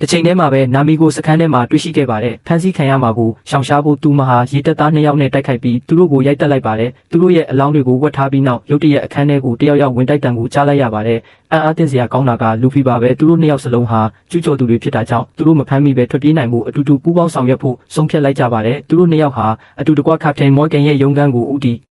တစ်ချိန်တည်းမှာပဲနာမီကိုစခန်းထဲမှာတွေ့ရှိခဲ့ပါတယ်ဖမ်းဆီးခံရမှာကိုရှောင်ရှားဖို့သူမဟာရေတပ်သား2ယောက်နဲ့တိုက်ခိုက်ပြီးသူတို့ကိုရိုက်တက်လိုက်ပါတယ်သူတို့ရဲ့အလောင်းတွေကိုဝတ်ထားပြီးနောက်ရုတ်တရက်အခန်းထဲကိုတယောက်ယောက်ဝင်တိုက်တံကိုကြားလိုက်ရပါတယ်အံ့အားသင့်စရာကောင်းတာကလူဖီပါပဲသူတို့2ယောက်စလုံးဟာကျူးကျော်သူတွေဖြစ်တာကြောင့်သူတို့မဖမ်းမိပဲထွက်ပြေးနိုင်မှုအတူတူပူးပေါင်းဆောင်ရွက်ဖို့ဆုံးဖြတ်လိုက်ကြပါတယ်သူတို့2ယောက်ဟာအတူတကွကပတိန်မော်ဂန်ရဲ့ရုံးခန်းကိုဦးတည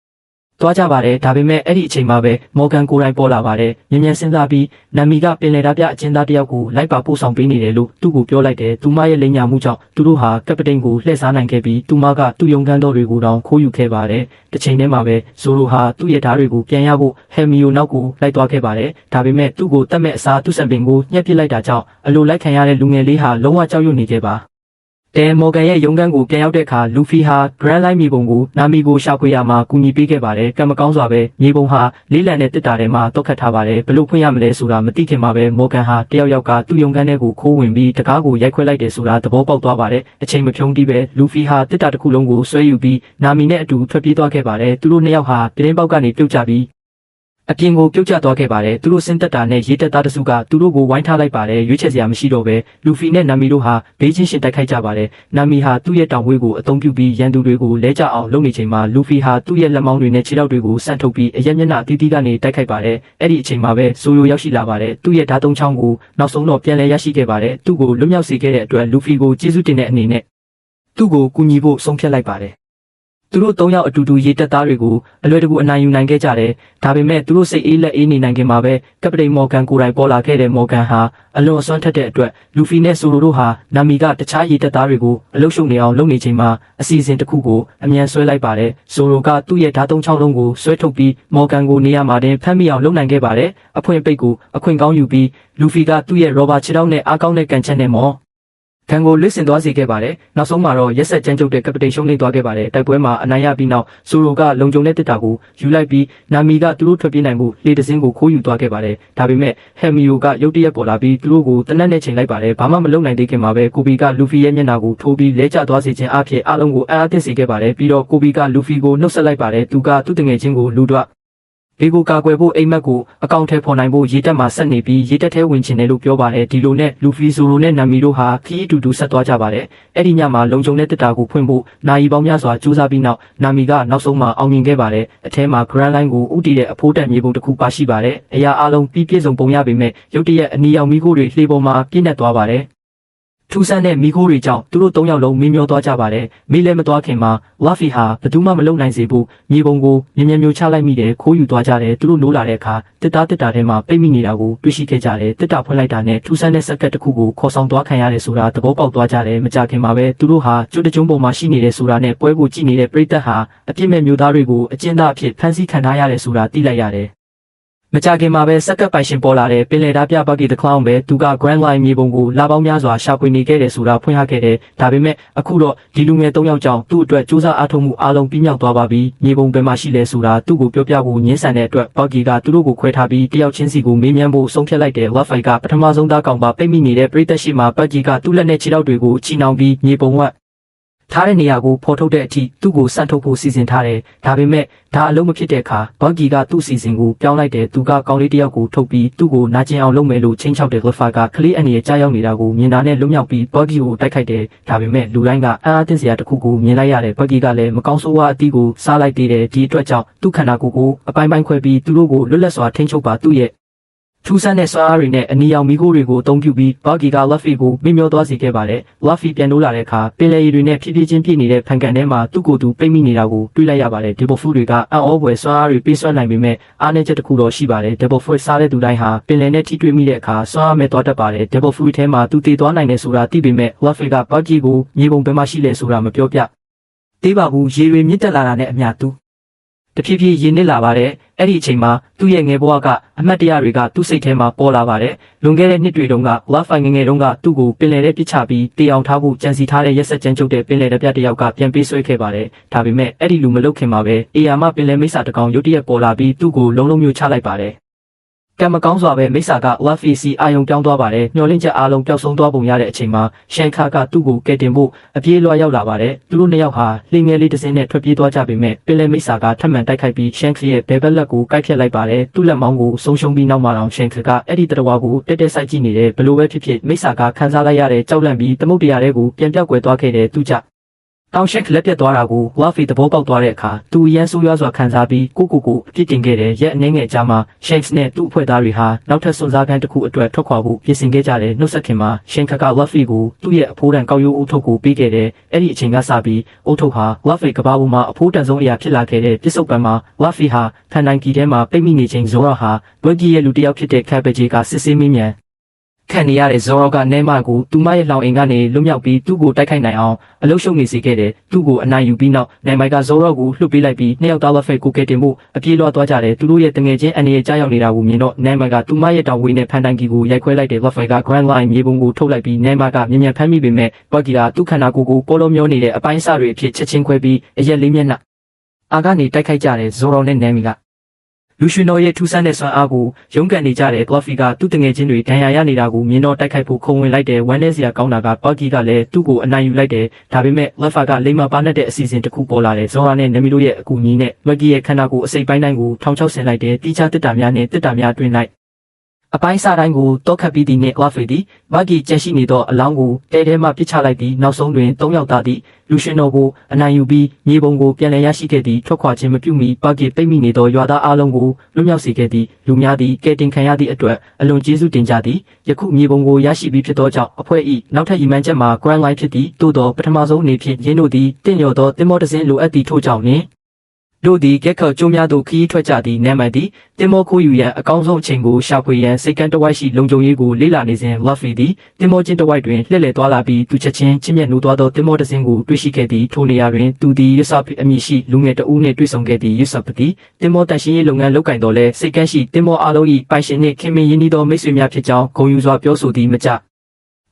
်သွားကြပါတယ်ဒါပေမဲ့အဲ့ဒီအချိန်မှာပဲမော်ဂန်ကိုယ်တိုင်ပေါ်လာပါတယ်မြင်မြန်စဉ်းစားပြီးနာမီကပင်လယ်ဓာတ်ပြအကျဉ်းသားတယောက်ကိုလိုက်ပါပို့ဆောင်ပေးနေတယ်လို့သူ့ကိုပြောလိုက်တယ်သူမရဲ့လိမ်ညာမှုကြောင့်သူတို့ဟာကပတိန်ကိုလှည့်စားနိုင်ခဲ့ပြီးသူမကသူ့ရုံးခန်းတော်တွေကိုတောင်ခိုးယူခဲ့ပါတယ်တစ်ချိန်တည်းမှာပဲဇိုရိုဟာသူ့ရဲ့ဓာတ်တွေကိုပြန်ရဖို့ဟယ်မီယိုနောက်ကိုလိုက်သွားခဲ့ပါတယ်ဒါပေမဲ့သူ့ကိုတတ်မဲ့အစားသူ့စံပင်ကိုညှက်ပစ်လိုက်တာကြောင့်အလိုလိုက်ခံရတဲ့လူငယ်လေးဟာလုံးဝကြောက်ရွံ့နေခဲ့ပါမော်ဂန်ရဲ့ရုံးခန်းကိုပြန်ရောက်တဲ့အခါလူဖီဟာဂရန်လိုင်းမြေပုံကိုနာမီကိုရှာဖွေရမှာကူညီပေးခဲ့ပါတယ်ကံမကောင်းစွာပဲမြေပုံဟာလေးလံတဲ့တစ်တာထဲမှာတောက်ခတ်ထားပါတယ်ဘလို့ဖွင့်ရမလဲဆိုတာမသိခင်မှာပဲမော်ဂန်ဟာတယောက်ယောက်ကသူ့ရုံးခန်းထဲကိုခိုးဝင်ပြီးတကားကိုရိုက်ခွဲလိုက်တယ်ဆိုတာသဘောပေါက်သွားပါတယ်အချိန်မဖြုံးတီးပဲလူဖီဟာတစ်တာတစ်ခုလုံးကိုဆွဲယူပြီးနာမီနဲ့အတူထွက်ပြေးသွားခဲ့ပါတယ်သူတို့2ယောက်ဟာပြင်းပေါက်ကနေပြုတ်ကျပြီးအပြင်ကိုပြုတ်ကျသွားခဲ့ပါတယ်သူတို့စင်တက်တာနဲ့ရေတက်သားတစုကသူတို့ကိုဝိုင်းထားလိုက်ပါတယ်ရွေးချယ်စရာမရှိတော့ပဲလူဖီနဲ့နာမီတို့ဟာဘေးချင်းရှင်တိုက်ခိုက်ကြပါတယ်နာမီဟာသူ့ရဲ့တောင်ဝေးကိုအသုံးပြုပြီးရန်သူတွေကိုလဲကျအောင်လုပ်နေချိန်မှာလူဖီဟာသူ့ရဲ့လက်မောင်းတွေနဲ့ခြေထောက်တွေကိုဆန့်ထုတ်ပြီးအရက်မျက်နှာအသီးသီးကနေတိုက်ခိုက်ပါတယ်အဲ့ဒီအချိန်မှာပဲဆိုယိုရောက်ရှိလာပါတယ်သူ့ရဲ့ဓာတ်သုံးချောင်းကိုနောက်ဆုံးတော့ပြန်လည်ရရှိခဲ့ပါတယ်သူ့ကိုလွတ်မြောက်စေခဲ့တဲ့အတွက်လူဖီကိုကျေးဇူးတင်တဲ့အနေနဲ့သူ့ကိုကူညီဖို့ဆုံးဖြတ်လိုက်ပါတယ်သူတို့3ယောက်အတူတူရေတက်သားတွေကိုအလွယ်တကူအနိုင်ယူနိုင်ခဲ့ကြတယ်ဒါပေမဲ့သူတို့စိတ်အေးလက်အေးနေနိုင်ခင်မှာပဲကပတိန်မော်ဂန်ကိုယ်တိုင်ပေါ်လာခဲ့တဲ့မော်ဂန်ဟာအလွန်အစွမ်းထက်တဲ့အတွက်လူဖီနဲ့ဆိုလိုတို့ဟာနာမီကတခြားရေတက်သားတွေကိုအလုရှုံနေအောင်လုပ်နေချိန်မှာအစီအစဉ်တစ်ခုကိုအမြန်ဆွဲလိုက်ပါတယ်ဆိုလိုကသူ့ရဲ့ဓာတ်သုံးချောင်းလုံးကိုဆွဲထုတ်ပြီးမော်ဂန်ကိုနေရာမှာတင်ဖမ်းမိအောင်လုပ်နိုင်ခဲ့ပါတယ်အဖွင့်ပိတ်ကိုအခွင့်ကောင်းယူပြီးလူဖီကသူ့ရဲ့ရောဘာခြေထောက်နဲ့အားကောင်းတဲ့ကန်ချက်နဲ့မော်ခံကိုလွတ်ဆင်သွားစေခဲ့ပါတယ်နောက်ဆုံးမှာတော့ရက်ဆက်ကြမ်းကြုတ်တဲ့ကပတိန်ရှုံးနိမ့်သွားခဲ့ပါတယ်တိုက်ပွဲမှာအနိုင်ရပြီးနောက်ဆိုရိုကလုံခြုံတဲ့တစ်တာကိုယူလိုက်ပြီးနာမီကသူတို့ထွက်ပြေးနိုင်မှုလေတစင်းကိုခိုးယူသွားခဲ့ပါတယ်ဒါပေမဲ့ဟယ်မီယိုကရုတ်တရက်ပေါ်လာပြီးသူတို့ကိုတနက်နဲ့ချိန်လိုက်ပါတယ်ဘာမှမလုပ်နိုင်သေးခင်မှာပဲကိုဘီကလူဖီရဲ့မျက်နှာကိုထိုးပြီးလဲကျသွားစေခြင်းအဖြစ်အားလုံးကိုအံ့အားသင့်စေခဲ့ပါတယ်ပြီးတော့ကိုဘီကလူဖီကိုနှုတ်ဆက်လိုက်ပါတယ်သူကသူ့တငယ်ချင်းကိုလူတော့ဘေးကိုကာကွယ်ဖို့အိမ်မက်ကိုအကောင့်ထဲပေါ်နိုင်ဖို့ရေတက်မှာဆက်နေပြီးရေတက်ထဲဝင်ချင်တယ်လို့ပြောပါတယ်ဒီလိုနဲ့လူဖီဆိုလိုနဲ့နာမီတို့ဟာခီးတူတူဆက်သွားကြပါတယ်အဲ့ဒီညမှာလုံခြုံတဲ့တစ်တာကိုဖွင့်ဖို့နာရီပေါင်းများစွာကြိုးစားပြီးနောက်နာမီကနောက်ဆုံးမှာအောင်မြင်ခဲ့ပါတယ်အထဲမှာ Grand Line ကိုဥတီတဲ့အဖိုးတက်မြေပုံတစ်ခုပါရှိပါတယ်အရာအလုံးပြည့်စုံပုံရပေမဲ့ရုတ်တရက်အနီရောင်မီးခိုးတွေလှေပေါ်မှာပြည့်နှက်သွားပါတယ်ထူးဆန်းတဲ့မိခိုးတွေကြောင့်သူတို့3ယောက်လုံးမင်းမျောသွားကြပါတယ်မိလည်းမသွားခင်မှာလာဖီဟာဘယ်သူမှမလုံနိုင်စေဘူးမြေပုံကိုမြင်မျိုးချလိုက်မိတယ်ခိုးယူသွားကြတယ်သူတို့နိုးလာတဲ့အခါတစ်တာထဲမှာပိတ်မိနေတာကိုတွေ့ရှိခဲ့ကြတယ်တစ်တာဖွင့်လိုက်တာနဲ့ထူးဆန်းတဲ့စက်ကတ်တစ်ခုကိုခေါ်ဆောင်သွားခံရတယ်ဆိုတာသဘောပေါက်သွားကြတယ်မကြခင်မှာပဲသူတို့ဟာကျွတ်တကြုံပုံမှာရှိနေတဲ့ဆိုတာနဲ့ပွဲကိုကြည့်နေတဲ့ပရိသတ်ဟာအပြစ်မဲ့မျိုးသားတွေကိုအကျဉ်းသားအဖြစ်ဖမ်းဆီးခံထားရတယ်ဆိုတာသိလိုက်ရတယ်မကြခင်မှာပဲစက်ကပ်ပိုင်ရှင်ပေါ်လာတဲ့ပင်လယ်ဓာတ်ပြဘက်ကီတကလောင်ပဲသူက Grand Line မြေပုံကိုလာပေါင်းများစွာရှာဖွေနေခဲ့တယ်ဆိုတာဖွင့်ဟခဲ့တယ်ဒါပေမဲ့အခုတော့ဒီလူငယ်3ယောက်ကြောင့်သူ့အတွက်စူးစမ်းအားထုတ်မှုအားလုံးပြီးမြောက်သွားပါပြီမြေပုံဘယ်မှာရှိလဲဆိုတာသူ့ကိုပြောပြဖို့ညှင်းဆန်တဲ့အတွက်ဘက်ကီကသူတို့ကိုခွဲထားပြီးတယောက်ချင်းစီကိုမေးမြန်းဖို့ဆုံးဖြတ်လိုက်တယ် Lafay ကပထမဆုံးသားကောင်ပါပိတ်မိနေတဲ့ပရိသတ်ရှိမှာဘက်ကီကသူ့လက်နဲ့ခြေထောက်တွေကိုချီနှောင်ပြီးမြေပုံဝက်ထားတဲ့နေရာကိုဖော်ထုတ်တဲ့အထိသူ့ကိုစန့်ထုတ်ဖို့စီစဉ်ထားတယ်ဒါပေမဲ့ဒါအလုံးမဖြစ်တဲ့အခါဘော့ဂီကသူ့စီစဉ်ကိုပြောင်းလိုက်တယ်သူကကောင်းလေးတစ်ယောက်ကိုထုတ်ပြီးသူ့ကိုနာကျင်အောင်လုပ်မယ်လို့ချင်းချောက်တဲ့လဖာကကလေးအနေနဲ့ကြားရောက်နေတာကိုမြင်တာနဲ့လွတ်မြောက်ပြီးဘော့ဂီကိုတိုက်ခိုက်တယ်ဒါပေမဲ့လူတိုင်းကအံ့အားသင့်စရာတစ်ခုကိုမြင်လိုက်ရတယ်ဘော့ဂီကလည်းမကောင်းဆိုးဝါးအသီးကိုစားလိုက်သေးတယ်ဒီအတွက်ကြောင့်သူ့ခန္ဓာကိုယ်ကိုအပိုင်းပိုင်းခွဲပြီးသူတို့ကိုလွတ်လပ်စွာထိန်းချုပ်ပါသူ့ရဲ့ထူးဆန်းတဲ့စွမ်းအားတွေနဲ့အနီရောင်မီးခိုးတွေကိုအသုံးပြုပြီးဘော့ဂီကလက်ဖီကိုမင်းမျောသွားစေခဲ့ပါတယ်။လက်ဖီပြန်လို့လာတဲ့အခါပင်လယ်ရည်တွေနဲ့ဖြည်းဖြည်းချင်းပြည့်နေတဲ့ဖန်ကန်ထဲမှာသူ့ကိုယ်သူပိတ်မိနေတာကိုတွေ့လိုက်ရပါတယ်။ဒေဘိုဖူတွေကအံ့ဩဖွယ်စွမ်းအားတွေပေးစွမ်းနိုင်ပေမဲ့အားနည်းချက်တစ်ခုတော့ရှိပါတယ်။ဒေဘိုဖူစားတဲ့သူတိုင်းဟာပင်လယ်နဲ့ထိတွေ့မိတဲ့အခါစွမ်းအားမဲ့သွားတတ်ပါတယ်။ဒေဘိုဖူထဲမှာသူတည်သွားနိုင်တယ်ဆိုတာသိပေမဲ့လက်ဖီကဘော့ဂီကိုမြေပုံဘယ်မှာရှိလဲဆိုတာမပြောပြသေးပါဘူး။ရေတွေမြင့်တက်လာတာနဲ့အမျှသူတဖြည်းဖြည်းရင်းနစ်လာပါတယ်အဲ့ဒီအချိန်မှာသူ့ရဲ့ငယ်ဘဝကအမတ်တရားတွေကသူ့စိတ်ထဲမှာပေါ်လာပါတယ်လွန်ခဲ့တဲ့နှစ်တွေတုန်းက Lafay ငယ်တုန်းကသူ့ကိုပင်လယ်ထဲပစ်ချပြီးတေအောင်ထားဖို့ကြံစီထားတဲ့ရက်ဆက်ကြမ်းကြုတ်တဲ့ပင်လယ်ဓာတ်ပြတစ်ယောက်ကပြန်ပေးဆွဲခဲ့ပါတယ်ဒါပေမဲ့အဲ့ဒီလူမလုပ်ခင်မှာပဲအေယာမပင်လယ်မိစ္ဆာတကောင်ရုတ်တရက်ပေါ်လာပြီးသူ့ကိုလုံးလုံးမျိုးချလိုက်ပါတယ် ကံမကောင်းစွာပဲမိစ္ဆာက Luffy အာယုံပြောင်းသွားပါတယ်။မျောလင့်ချက်အားလုံးပျောက်ဆုံးသွားပုံရတဲ့အချိန်မှာရှန်ခါကသူ့ကိုကယ်တင်ဖို့အပြေးလွှာရောက်လာပါတယ်။သူတို့နှစ်ယောက်ဟာလှိငယ်လေးတစ်စင်းနဲ့ထွက်ပြေးသွားကြပေမဲ့ပင်လယ်မိစ္ဆာကထပ်မံတိုက်ခိုက်ပြီးရှန်ခရဲ့ဘဲဘက်လက်ကိုကိုက်ဖြတ်လိုက်ပါတယ်။သူ့လက်မောင်းကိုဆုံးရှုံးပြီးနောက်မှာတောင်ရှန်ခကအဲ့ဒီတရဝါကိုတက်တက်ဆိုင်ကြည့်နေတယ်ဘလို့ပဲဖြစ်ဖြစ်မိစ္ဆာကခန်းစားလိုက်ရတဲ့ကြောက်လန့်ပြီးသမုတ်တရားတွေကိုပြန်ပြောက်ကွယ်သွားခဲ့တဲ့သူကြတောင်ရှက်လက်ပြတ်သွားတာကိုဝါဖီသဘောပေါက်သွားတဲ့အခါသူအရန်ဆိုးရွားစွာခံစားပြီးကိုအပြစ်တင်ခဲ့တဲ့ရက်အနေငယ်ကြားမှာရှက်နဲ့သူ့အဖွဲ့သားတွေဟာနောက်ထပ်စွန့်စားခန်းတစ်ခုအတွက်ထွက်ခွာဖို့ပြင်ဆင်ခဲ့ကြတဲ့နှုတ်ဆက်ခင်မှာရှန်ခကဝါဖီကိုသူ့ရဲ့အဖိုးတန်ကောက်ရိုးအုပ်ထုပ်ကိုပေးခဲ့တဲ့အဲ့ဒီအချိန်ကစပြီးအုပ်ထုပ်ဟာဝါဖီကဘာပေါ်မှာအဖိုးတန်ဆုံးအရာဖြစ်လာခဲ့တဲ့ပြစ္ဆုတ်ပံမှာဝါဖီဟာဖန်တိုင်းကီထဲမှာပိတ်မိနေချိန်ဇောရဟာဘွက်ကီရဲ့လူတစ်ယောက်ဖြစ်တဲ့ခက်ပဂျီကစစ်ဆေးမင်းမြန်ခံနေရတဲ့ဇောရောကနဲမကိုသူမရဲ့လောင်အိမ်ကနေလွတ်မြောက်ပြီးသူ့ကိုတိုက်ခိုက်နိုင်အောင်အလုရှုံနေစေခဲ့တယ်သူ့ကိုအနိုင်ယူပြီးနောက်နိုင်မိုက်ကဇောရောကိုလှုပ်ပေးလိုက်ပြီးနှစ်ယောက်သားဝက်ဖက်ကိုကယ်တင်မှုအပြေးလွှားသွားကြတယ်သူတို့ရဲ့တငယ်ချင်းအနေနဲ့ကြားရောက်နေတာကိုမြင်တော့နိုင်မိုက်ကသူမရဲ့တောင်ဝေးနဲ့ဖန်တိုင်ကီကိုရိုက်ခွဲလိုက်တဲ့ဝက်ဖက်က Grand Line မြေပုံကိုထုတ်လိုက်ပြီးနိုင်မိုက်ကမြင်မြန်ဖမ်းမိပေမဲ့ဘွက်ကီကသူ့ခန္ဓာကိုယ်ကိုပေါ်လုံးမျောနေတဲ့အပိုင်းအစတွေအဖြစ်ချက်ချင်းခွဲပြီးအရက်လေးမျက်နှာအာကနေတိုက်ခိုက်ကြတဲ့ဇောရောနဲ့နိုင်မီကလူရှင်တော်ရဲ့ထူးဆန်းတဲ့စွမ်းအားကိုရုန်းကန်နေကြတဲ့ Luffy ကသူ့တငယ်ချင်းတွေဒဏ်ရာရနေတာကိုမြင်တော့တိုက်ခိုက်ဖို့ခုံဝင်လိုက်တဲ့ဝမ်းနည်းစရာကောင်းတာက Bucky ကလည်းသူ့ကိုအနိုင်ယူလိုက်တယ်ဒါပေမဲ့ Luffy ကလိမ္မာပါနဲ့တဲ့အစီအစဉ်တစ်ခုပေါ်လာတယ် Zora နဲ့ Nami တို့ရဲ့အကူအညီနဲ့ Bucky ရဲ့ခန္ဓာကိုယ်အစိတ်ပိုင်းတိုင်းကိုထောင်ချောက်ဆင်လိုက်တယ်တိကျတစ်တာများနဲ့တစ်တာများတွင်လိုက်အပိုင်းစားတိုင်းကိုတောက်ခတ်ပြီးသည်နှင့် Luffy သည်ဘာဂီကျန်ရှိနေသောအလောင်းကိုတဲထဲမှပစ်ချလိုက်ပြီးနောက်ဆုံးတွင်၃ယောက်သားသည့်လူရှင်တော်ကိုအနိုင်ယူပြီးမြေပုံကိုပြန်လည်ရရှိခဲ့သည့်ထွက်ခွာခြင်းမပြုမီဘာဂီပိတ်မိနေသောရွာသားအလုံးကိုလွတ်မြောက်စေခဲ့သည့်လူများသည့်ကယ်တင်ခံရသည့်အတွက်အလွန်ကျေးဇူးတင်ကြသည်ယခုမြေပုံကိုရရှိပြီးဖြစ်သောကြောင့်အဖွဲ့၏နောက်ထပ်ရည်မှန်းချက်မှာ Grand Line ဖြစ်သည့်သို့သောပထမဆုံးအနေဖြင့်ရင်းတို့သည်တင့်လျော်သောသင်္ဘောတစ်စင်းလိုအပ်သည့်ထို့ကြောင့်နှင့်တို့သည်ကက်ခတ်ကျိုးများသို့ခရီးထွက်ကြသည့်နာမည်သည်တင်မောခိုးယူရန်အကောင်းဆုံးအချိန်ကိုရှာဖွေရန်စိတ်ကန်းတဝိုက်ရှိလုံခြုံရေးကိုလေ့လာနေစဉ် Luffy သည်တင်မောချင်းတဝိုက်တွင်လှည့်လည်သွားလာပြီးသူချက်ချင်းချင်းမြတ်နိုးသွားသောတင်မောတစ်စင်းကိုတွေ့ရှိခဲ့သည့်ထိုနေရာတွင်သူသည် Usopp အမည်ရှိလူငယ်တဦးနှင့်တွေ့ဆုံခဲ့သည့် Usopp သည်တင်မောတန်ရှင်းရေးလုပ်ငန်းလုပ်ကင်တော်လဲစိတ်ကန်းရှိတင်မောအားလုံး၏ပိုင်ရှင်နှင့်ခင်မင်ရင်းနှီးသောမိတ်ဆွေများဖြစ်ကြောင်းဂုဏ်ယူစွာပြောဆိုသည်မကျ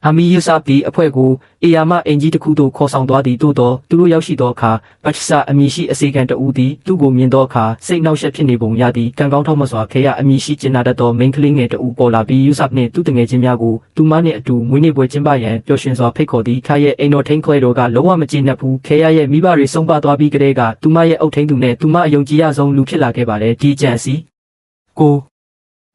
အမီယူဆပ်ဒီအဖွဲ့ကိုအေယာမအင်ဂျီတစ်ခုသို့ခေါ်ဆောင်သွားသည်သို့သောသူတို့ရောက်ရှိသောအခါပတ်ဆာအမီရှိအစီကံတဦးသည်သူ့ကိုမြင်သောအခါစိတ်နှောက်ယှက်ဖြစ်နေပုံရသည်ကံကောင်းထောက်မစွာခဲရအမီရှိကျင်နာတတ်သောမိန်းကလေးငယ်တဦးပေါ်လာပြီးယူဆပ်နှင့်သူ့တငယ်ချင်းများကိုသူမနှင့်အတူမွေးနေ့ပွဲကျင်းပရန်ပျော်ရွှင်စွာဖိတ်ခေါ်သည်ခါရဲ့အိမ်တော်ထိန်ခွဲတော်ကလုံးဝမကျေနပ်ဘူးခဲရရဲ့မိဘတွေဆုံးပါသွားပြီးကတည်းကသူမရဲ့အုပ်ထိန်သူနဲ့သူမအယုံကြည်ရဆုံးလူဖြစ်လာခဲ့ပါတယ်ဒီကြံစီကို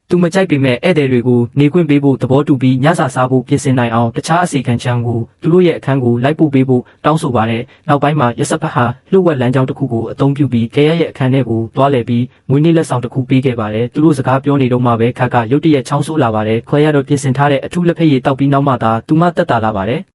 သူမကြိုက်ပေမဲ့ဧည့်သည်တွေကိုနေခွင့်ပေးဖို့သဘောတူပြီးညစာစားဖို့ပြင်ဆင်နိုင်အောင်တခြားအစီခံချမ်းကိုသူတို့ရဲ့အခန်းကိုလိုက်ပို့ပေးဖို့တောင်းဆိုပါတယ်။နောက်ပိုင်းမှာရစဖတ်ဟာလှုပ်ဝက်လမ်းကြောင်းတစ်ခုကိုအသုံးပြုပြီးခဲရရဲ့အခန်းထဲကိုတွားလည်ပြီးမွေးနေ့လက်ဆောင်တစ်ခုပေးခဲ့ပါတယ်။သူတို့စကားပြောနေတော့မှပဲခက်ကရုတ်တရက်ချောင်းဆိုးလာပါတယ်။ခွဲရတော့ပြင်ဆင်ထားတဲ့အထူးလက်ဖက်ရည်တောက်ပြီးနောက်မှသာသူမတက်တာလာပါတယ်။